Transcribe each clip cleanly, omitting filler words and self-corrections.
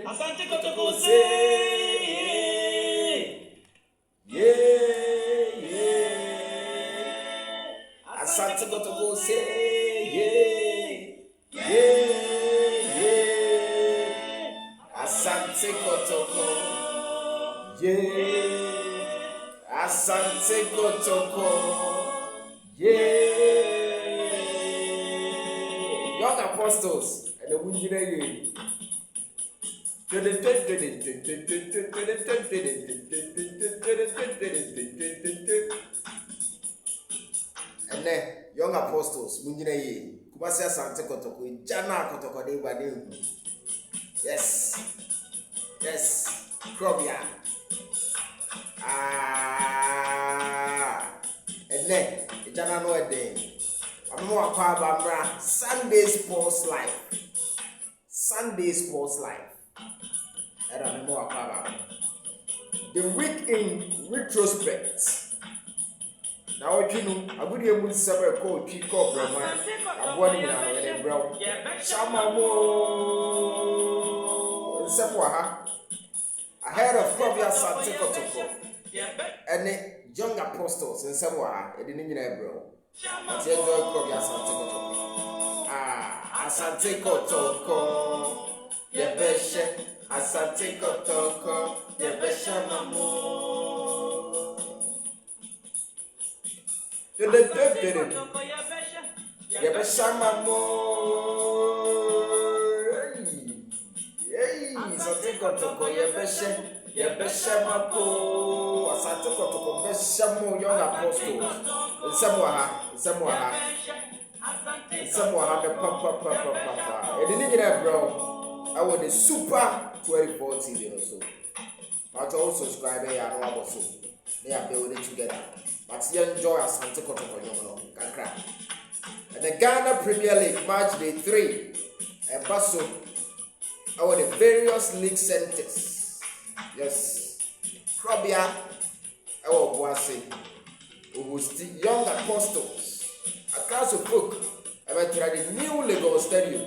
Asante Kotoko'S. Asante Kotoko'S. Asante Kotoko'S. Asante Kotoko'S. Young apostles and the wounded. And then young apostles, Munjine, Kubasia Santa Kotoko, Jana Kotoko de Badu. Yes, Krobia. And then Jana no a day. I'm more Bambra Sunday Sports Life. I don't know about the week in retrospect. Now, you know, I would be able to separate called Chico Brahma. I'm warning you now, and bro. Shamamo Sephora ahead of Kobia Santa Kotoko and the young apostles in Sephora, a didn't even bro. But you enjoy Kobia Santa Kotoko. Asante Kotoko, Yebeshe. Asante Kotoko, Yebeshe Mamo. Yebeshe Mamo. Asante Kotoko, Yebeshe Mamo. Asante Kotoko, Yebeshe Mo, young apostles. Samoa, the papa. It didn't get bro. I was the super 2014 or so. But also subscribe here and all so. They are building together. But you enjoy Asante Kotoko, and the Ghana Premier League match day 3. And Paso our the various league centers. Yes. Krobia, our Obuasi, Obuasi, young apostles. Across the book, I went to the new Lagos Stadium.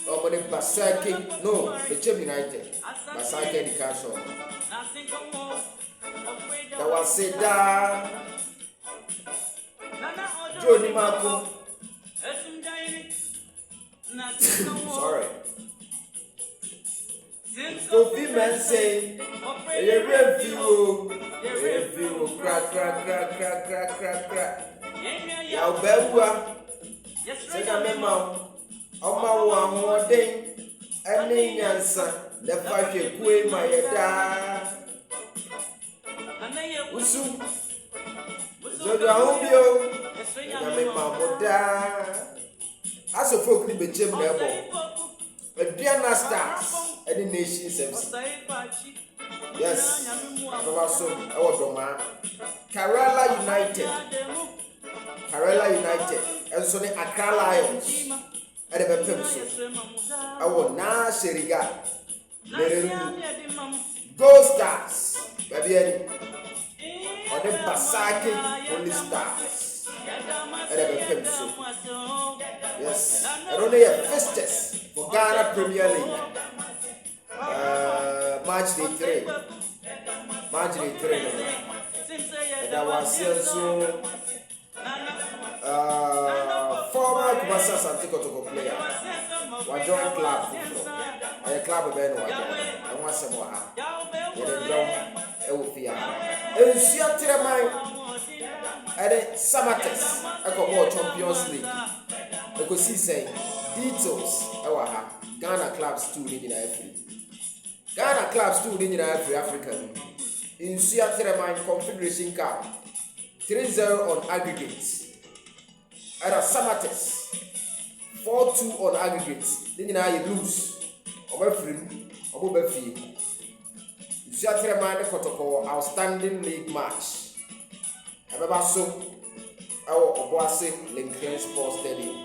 Nobody Basaki, no, the Chim United. Basaki the Castle. That was Seda Johnny Marco. Sorry. Kofi men say, review, crack. Yau bewa, sega mema, oma wa mwode, ene nyansa, lefa kwe mayeda. Usu, zodo ahubio, sega mema moda. Aso folk ni bechem nebo. Medeama Stars, any nation service. Yes, Baba so, Doma. Kerala United, and so the Accra Lions, and the Pepsi. Our Na Sheriga, Gold Stars, baby, or the Basaki Police Stars, and the Pepsi. Yes, and only a fistest for Ghana Premier League. Match day 3. And I was so. Former Obuasi Asante Kotoko player. We join club. A club of Ben. I want some more. And Seattle mine. And Samatex. I got more Champions League. I could see say details. Ghana clubs too in Africa. Ghana clubs too in Africa. In Seattle mine Confederation Cup. 3-0 on aggregate. And a Samatex 4-2 on aggregate. Then you lose. You see a Kotoko'S outstanding league match. I remember so our Obuasi Lincoln Sports Stadium.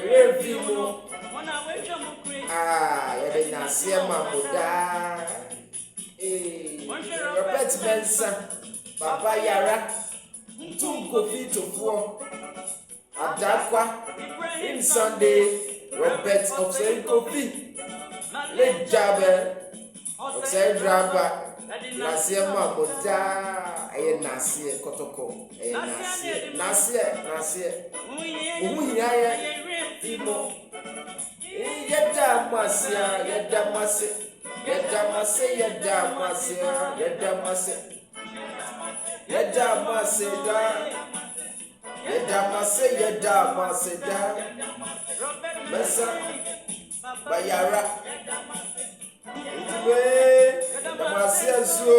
Review. Robert Benson, Papa Yara, Tunko Vito for Adakwa in Sunday, Robert of Saint Kofi, Lake Jabber of Saint Draba, Nasia Mabuta, a Nasia Kotoko, a Nasia, Uyaya, Imo, Yadamasia, Mesa Bayara Damasia so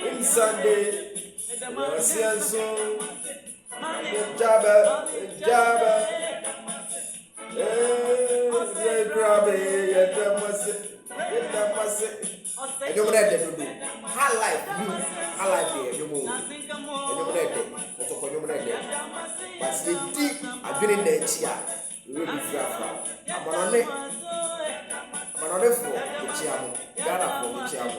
in Sunday Damasia so Jabba I don't let them do. I like you move. I don't let them. But the deep, I've been in the chair. You will be free. I'm on it for the chair. Ghana for the chair.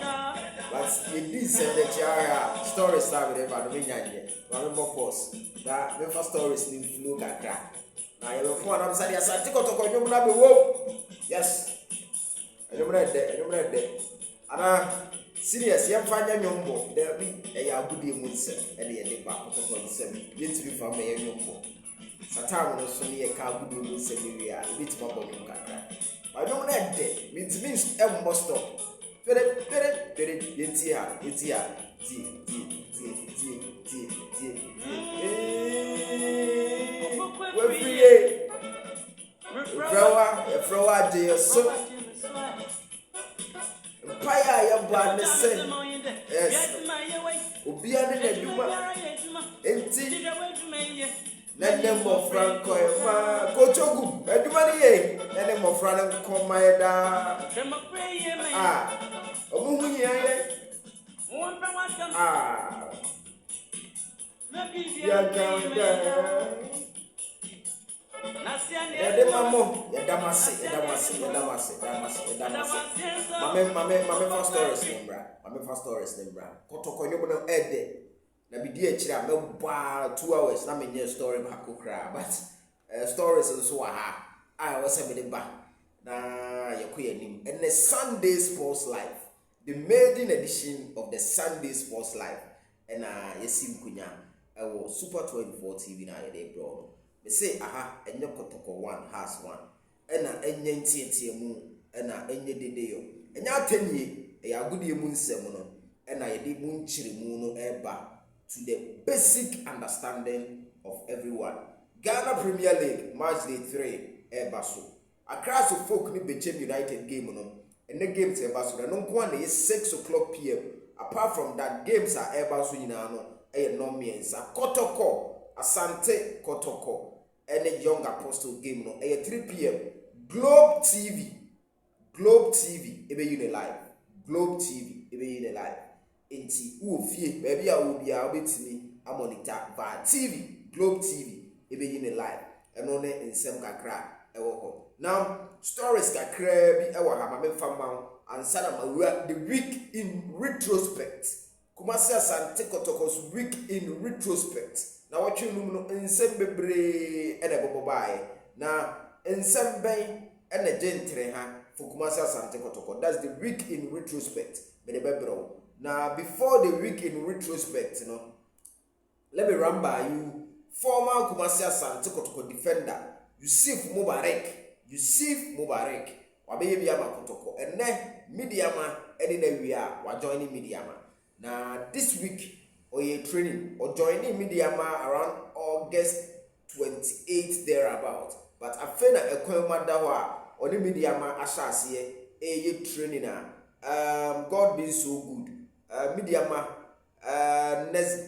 But in this and the chair, stories start with about the Vinyan. One more post. That the first stories in flu got crack. Now you will find I'm saying, yes, I take out yes. I don't read that. And serious, young fanya nyombo, there be a good munse, and the back of the seven. Yet to be from a nyombo. Satan was for me a car good munse, we are a bit more than Kaka. I don't read that, means M must stop. Very, Frowa, dear, so. Paya ya bwana se yes obia ne naduma enti nene mo franco ma kochogu aduma ne ye nene mo franco koma da omuhu nya ye ya ganda Mamo, Yadamasi. Mame first stories nembra. Kotoko'S no ede. Na bidi e kira me ba 2 hours na menye story baako kra. But stories so ha. I was a bit ba. Na yakoya nim. And the Sunday Sports Life. The maiden edition of the Sunday Sports Life. And yesim kunya. Super 24 TV na yede bro. Me say enye Kotoko'S 1 has 1 ena enye ntientie mu ena enye dedeyo enya atanie ya agudie mu nsem no ena yede mu nchire mu no eba to the basic understanding of everyone. Ghana Premier League match day 3 eba so Accra so folk ni Bechem United game no ene games eba so no nko na 6 p.m. apart from that games are eba so nyina no no miensa Kotoko'S Asante Kotoko'S and a young apostle game no 3 p.m. Globe TV ebe you live Globe TV ebe you live enti wo fie baby a wo bia obetimi a monitor via TV Globe TV ebe you live eno ne nsem kakra ewo ho now stories kakra bi ewo ha ma me fama ansana ma the week in retrospect Kumasi Asante Kotoko'S week in retrospect. Now what you know nsem bebre ene bobobae na nsem ben ene gentre ha for Kumasi Asante Kotoko'S. That's the week in retrospect. Bedebebro. Now before the week in retrospect, let me run by you former Kumasi Asante Kotoko'S defender Yusuf Mubarak wabeye Medeama Kotoko'S ene Medeama ene na wia wa join Medeama. Now this week or you training or joining Medeama around August 28th thereabout. But I feel that a Kwemadawa or the Medeama Ashasi a training. God being so good. Medeama next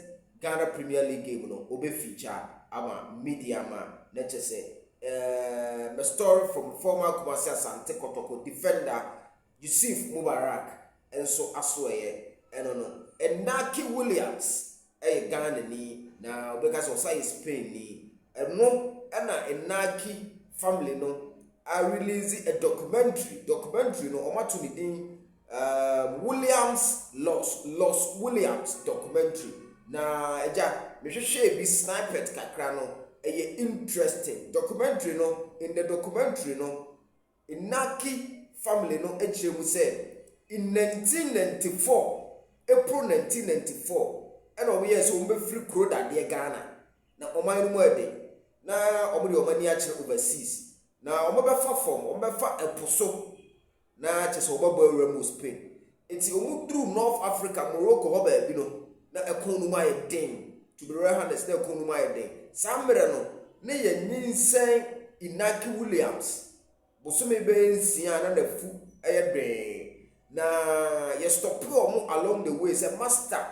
Ghana Premier League game no obe feature ama Medeama let's just say a story from former Kumasi Asante Kotoko'S defender Yusuf Mubarak and so Asweye and Naki Williams Ghana ni na because of say Spain ni no and Naki family no I release a documentary no omatuni Williams Lost Williams documentary na eja me hwehwe bi snippet kakra no interesting documentary no. In the documentary no, Inaki family no echiremu say in 1994, April 1994, and omo yes omo free kro dade Ghana na oman no mu ade na omo de omani akire overseas na omo befa form omo befa eposo na chese omo bo awura Spain enti omo through North Africa Morocco ho ba bi no na ekon no ma ye den to be very honest na ekon no ma ye den samre no na ye nyinsen Inaki Williams bosome be nsia na fu eye na ye stop omo along the way say master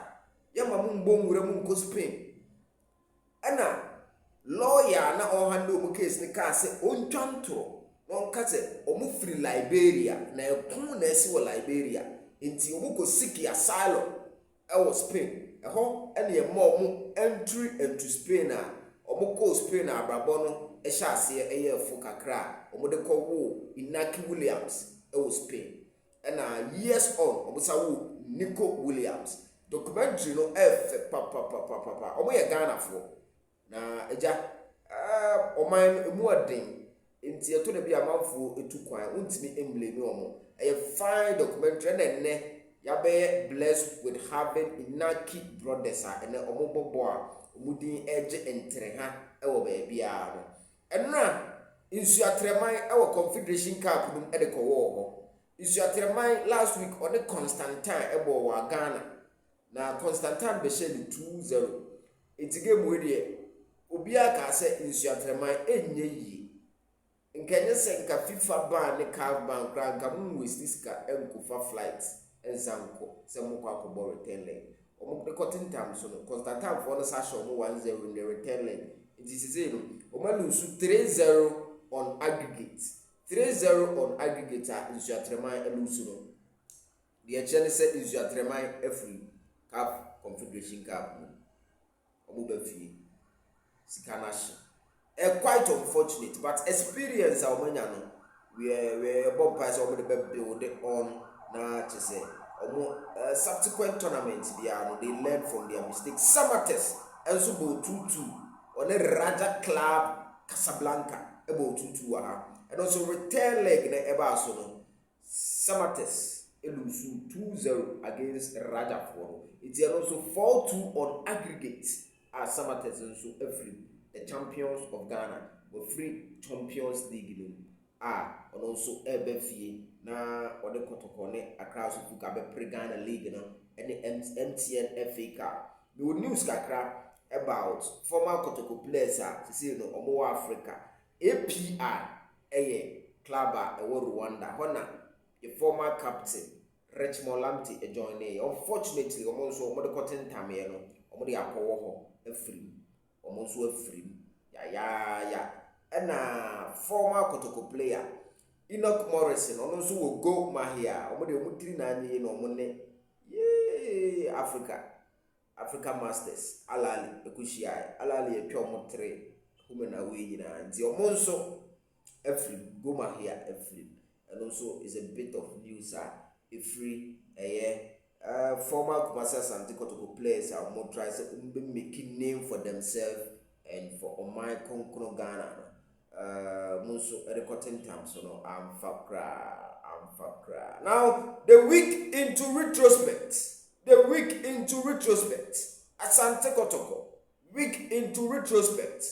ye mamu mbonwure mu nko Spain ana lawyer na on handle omo case ni ka say ontwantoro no ka say omo free Liberia na ekun na esi wo Liberia nti omo ko seek asylum e wo Spain eho ene ye mo omo entry into Spain a omo ko Spain abrabo no e sha ase eye fu kakra omo de ko wo Inaki Williams e wo Spain and years on omo sa wo Nico Williams documentary no papa omo ye Ghana fo na eja oman emu aden nti eto na bi amanfo etukwan untimi embleme omo a fine documentary na ne ya be blessed with having Inaki brothers and omo bobo a omo din eje entre ha e wo ba bia no enra insu atreman e wo Confederation Cup dum e de ko wo ho insu atreman last week on the Constantine e bo wa Ghana na Constantine be share 2-0 etige mu de obi aka se insu atreman enye yi nkenye se nka FIFA ban ne CAF ban kra nka mu westiska enkufa flight enzanko se mu kwa ko return leg omo de cotton time so no Constantine for no sa show mo 1-0 in the return leg it is say no omo lose 3-0 on aggregate 3-0 on aggregate insu atreman lose no the chance say insu atreman free CAF Confederation Cup omo ba fie sikanashi quite unfortunate but experience our manya no we bomb pass omo de build on na to say omo subsequent tournaments they learn from their mistakes Samates also go 2-2 on a Raja Club Casablanca about 2-2 and also return leg na eba so no Samates lose 2-0 against Raja for it is also 4-2 on aggregate as Samates also every the champions of Ghana were free Champions League and also EBFE na or the Kotoko'S across the pre-Ghana League and the MTN FA Cup. The news kakra about former Kotoko'S players to see no Omo Africa APR club Rwanda hona the former captain Richmond Lamptey joined. Unfortunately omo the cotton time no omo the akọwọ ho free omo so free ya and former Kotoko'S player Enoch Morrison also will go mahia omo de mutiri na anye no omo ne Africa Masters alali ekushia alali etwa omo 3 humena we nyina nti omo nso free go mahia free and also is a bit of news free former Ghanasoccernet Kotoko'S players are more try to making name for themselves and for Omai Konkno Ghana. Munso recording time so no I'm fakra. Now the week into retrospect. Asante Kotoko. Week into retrospect.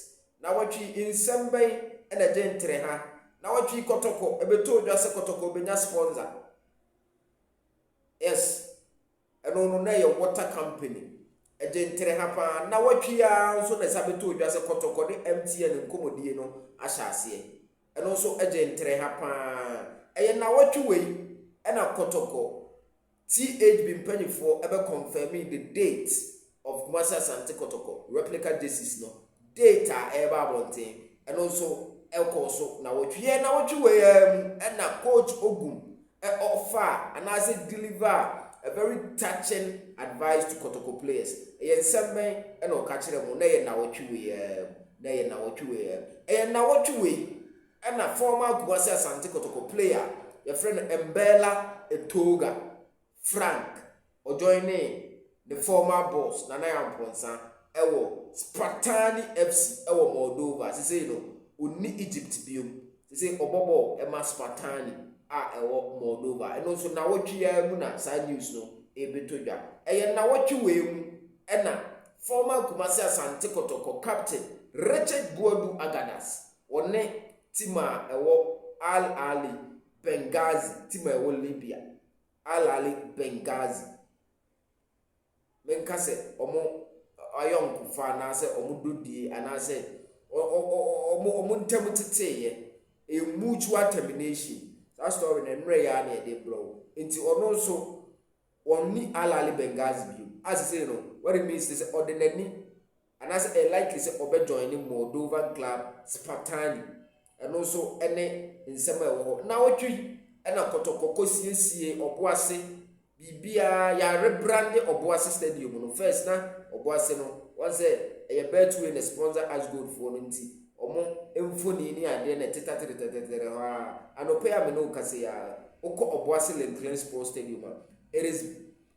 Now what we in Sembe and a gentre ha. Now what we Kotoko ebeto just Kotoko benya sponsor. Yes. And no na your water company. A gentre hapa na what we are so na sabeto just Kotoko the MTN nkomodie no ashase. And also a gentre hapa. And now what you way and a Kotoko TH been penny for ever confirming the date of Ghanasoccernet Kotoko'S replica disease no data ever wanting and also elkoso now what you way and a coach Ogum offer and as it deliver a very touching advice to Kotoko'S players. Yen semme and o catch them na what you way and now what you way and a former Ghanasoccernet Kotoko'S player your friend Mbela Etoga Frank or joining the former boss Nana Amponsa ewo Spartani FC ewo Moldova say no uni Egypt biom say obobo ema Spartani ewo Moldova eno so na wotwe ya mu na sa news no ebetodwa eye na wotwe we mu ena former Kumasi Asante Kotoko captain Richard Buadu Agadas one tima ewo Al Ali Benghazi tima ewo Libya Al Ali Benghazi menkase omo ayonku fa na se omo dodie ana se omo ntem teteye a mutual termination that story na nre ya na dey blow nti ono so oni Al Ali Benghazi bi as say no what it means is ordinary and as a likely say obe joining Moldovan club Spartani and also any in summer na wotwi na Kotoko'S Obuasi bibia ya rebrand Obuasi stadium no first na Obuasi no once a bet win the sponsor as good for nti omo emfoni ni ade na tetatetetetere ha anope ya me no kase ya oko Obuasi Lentren Sports Stadium it is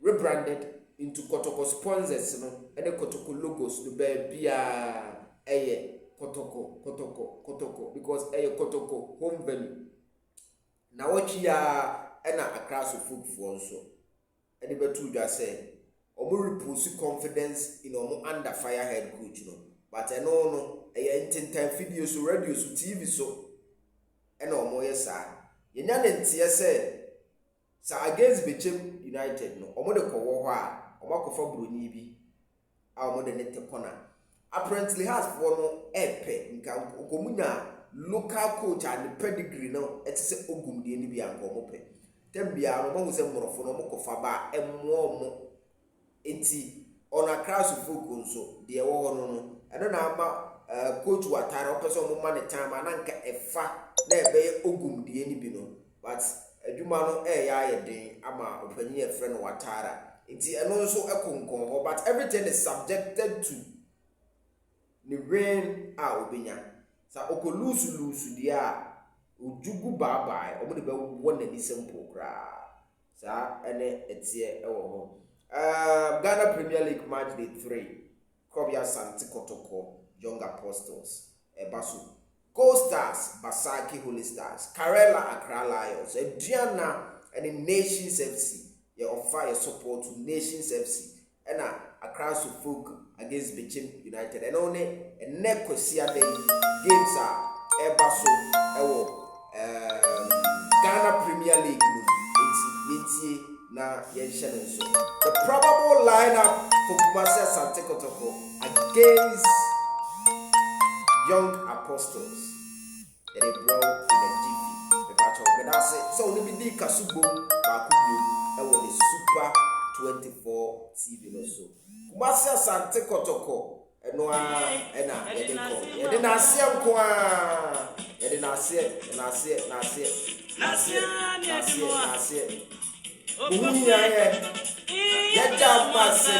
rebranded into Kotoko'S sponsors no and the Kotoko'S logos no be bia eye Kotoko because eye Kotoko home venue na wachi ya na across foot for so and the betu just say omo repose confidence in omo under fire head coach no but no eye intentan video so radio so TV so and omo yesa yenya ntie say sa against Bechem United no omo de kowo ho a omo akofa broni bi a omo de nete corner apparently has for no epe nka okomunya local coach and pedigree no etise ogumdie ni bi anko omo pe tembia no mo se morofo no mo kofa ba emmo omo enti ona crash focus so de wo ho no eno na ama coach watara opeso mo man time ananka efa na ebe ogumdie ni bi no but adwuma no ya yeden ama opanyi e friend watara nti eno so ekonkon ho but everything is subjected to the rain obenya sa okolusu dia ojugu bye omo de be won na simple kra sa ene etie ewo ho Ghana Premier League match day 3 Kotoko'S Kotoko Young Apostles Basu Coastars Basaki Holy Stars Karela Accra Lions Diana and the Nations FC you offer your support to Nations FC and Accra Suffolk against Bechem United and only a Nekosia Day games are Basu Ghana Premier League na yenshen so the probable lineup for Kumasi Asante Kotoko against Young Apostles they brought in a GP the battle but that's it so we be Kasubo Bakubu and with the Super 24 TV also Kumasi Asante Kotoko no ena yedina asem ko yedina asie Uhunya yedamase